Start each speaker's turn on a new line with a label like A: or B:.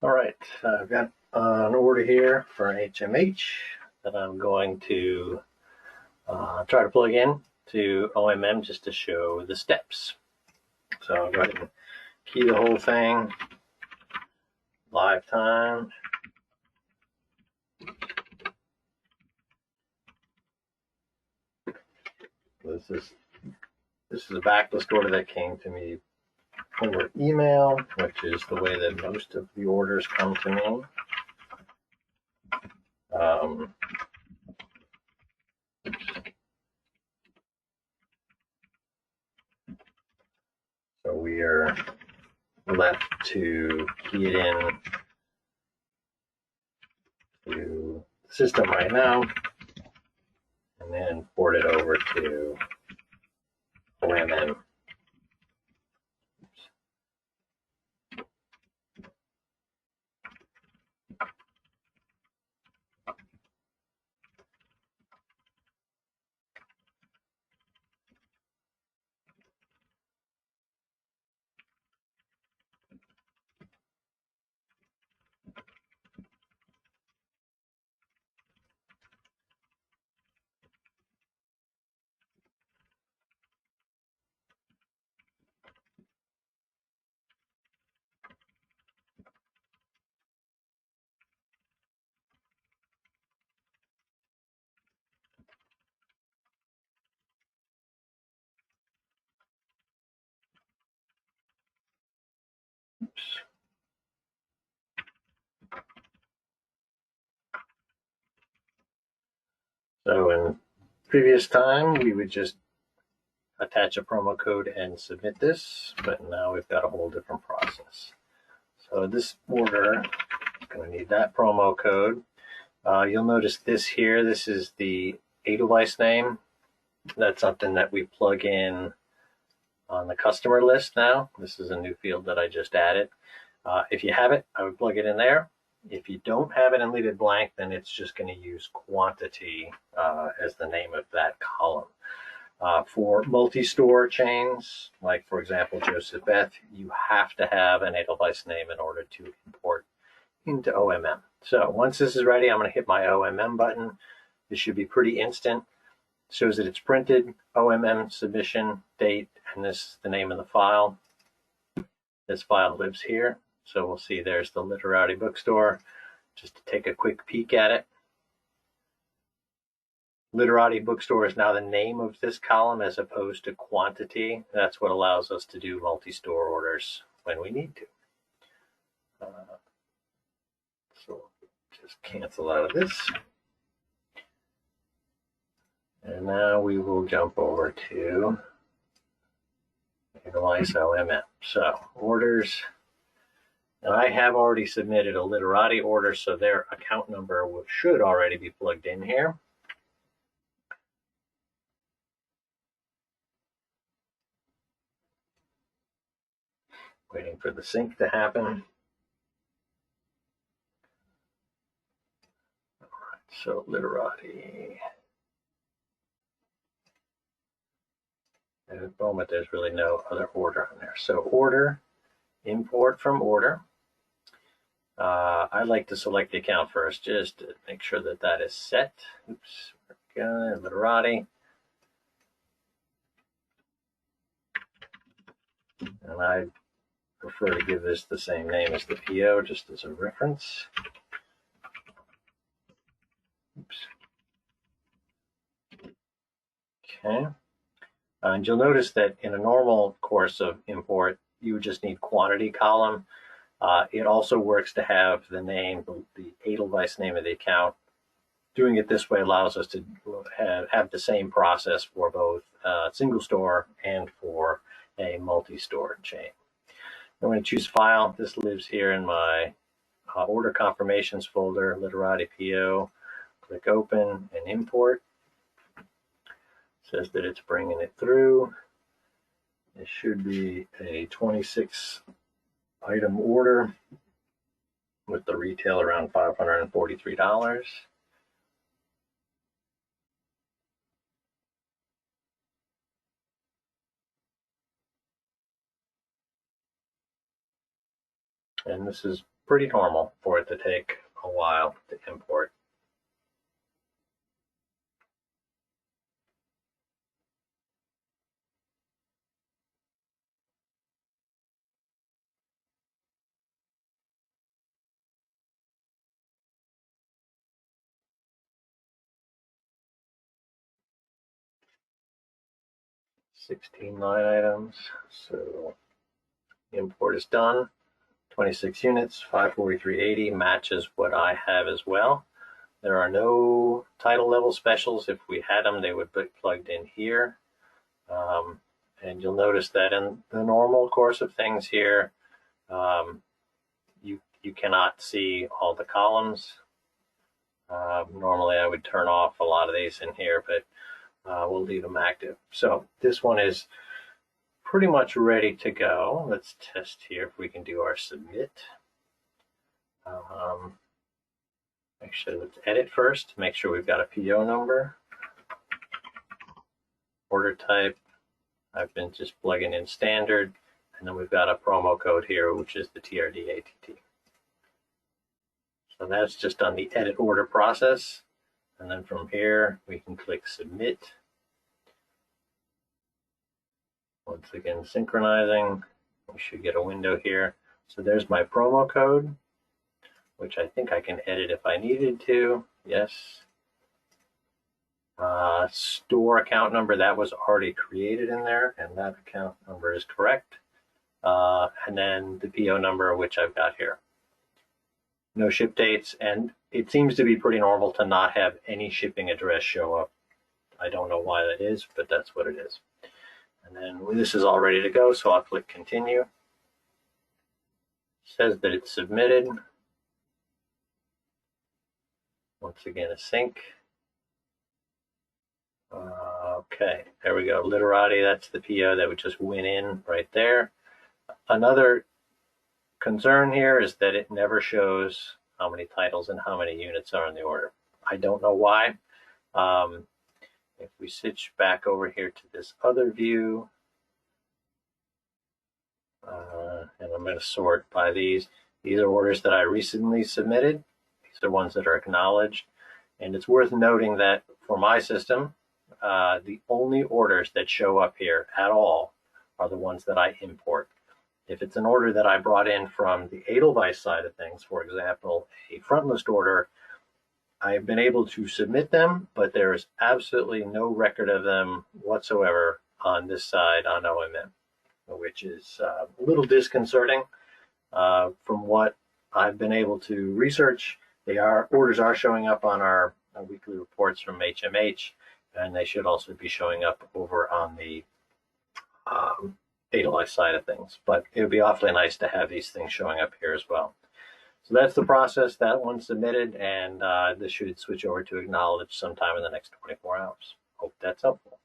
A: All right, I've got an order here for an HMH that I'm going to try to plug in to OMM just to show the steps. So I'll go ahead and key the whole thing, live time. This is a backlist order that came to me over email, which is the way that most of the orders come to me. So we are left to key it in to the system right now and then port it over to OMM. Oops. So in previous time, we would just attach a promo code and submit this, but now we've got a whole different process. So this order is going to need that promo code. You'll notice this here. This is the Edelweiss name. That's something that we plug in on the customer list now. This is a new field that I just added. If you have it, I would plug it in there. If you don't have it and leave it blank, then it's just going to use quantity as the name of that column. For multi-store chains, like for example Joseph Beth, you have to have an Edelweiss name in order to import into OMM. So once this is ready, I'm going to hit my OMM button. This should be pretty instant. It shows that it's printed, OMM submission date, and this is the name of the file. This file lives here. So we'll see there's the Literati bookstore. Just to take a quick peek at it. Literati bookstore is now the name of this column as opposed to quantity. That's what allows us to do multi-store orders when we need to. So just cancel out of this. And now we will jump over to Edelweiss OMM. So orders. And I have already submitted a Literati order, so their account number should already be plugged in here. Waiting for the sync to happen. All right, so Literati. And at the moment, there's really no other order on there. So order, import from order. I like to select the account first just to make sure that that is set. Oops, Literati. And I prefer to give this the same name as the PO just as a reference. Oops. Okay. And you'll notice that in a normal course of import, you would just need quantity column. It also works to have the name, the Edelweiss name of the account. Doing it this way allows us to have the same process for both single store and for a multi-store chain. I'm going to choose file. This lives here in my order confirmations folder, Literati PO. Click open and import. It says that it's bringing it through. It should be a 26 item order with the retail around $543. And this is pretty normal for it to take a while to import. $16 line items, so the import is done. 26 units, 543.80 matches what I have as well. There are no title level specials. If we had them, they would be plugged in here. And you'll notice that in the normal course of things here, you cannot see all the columns. Normally I would turn off a lot of these in here, but we'll leave them active. So this one is pretty much ready to go. Let's test here if we can do our submit. Actually, let's edit first, make sure we've got a PO number. Order type, I've been just plugging in standard, and then we've got a promo code here, which is the TRDATT. So that's just on the edit order process. And then from here, we can click submit. Once again, synchronizing. We should get a window here. So there's my promo code, which I think I can edit if I needed to. Yes. Store account number, that was already created in there, and that account number is correct. And then the PO number, which I've got here. No ship dates, and it seems to be pretty normal to not have any shipping address show up. I don't know why that is, but that's what it is. And then this is all ready to go, so I'll click continue. It says that it's submitted. Once again, a sync. Okay, there we go. Literati, that's the PO that would just went in right there. Another concern here is that it never shows how many titles and how many units are in the order. I don't know why. If we switch back over here to this other view, and I'm going to sort by these. These are orders that I recently submitted. These are ones that are acknowledged. And it's worth noting that for my system, the only orders that show up here at all are the ones that I import. If it's an order that I brought in from the Edelweiss side of things, for example, a front list order, I've been able to submit them, but there is absolutely no record of them whatsoever on this side on OMM, which is a little disconcerting. From what I've been able to research, orders are showing up on our weekly reports from HMH, and they should also be showing up over on the Edelweiss side of things. But it would be awfully nice to have these things showing up here as well. So that's the process. That one's submitted, and this should switch over to acknowledge sometime in the next 24 hours. Hope that's helpful.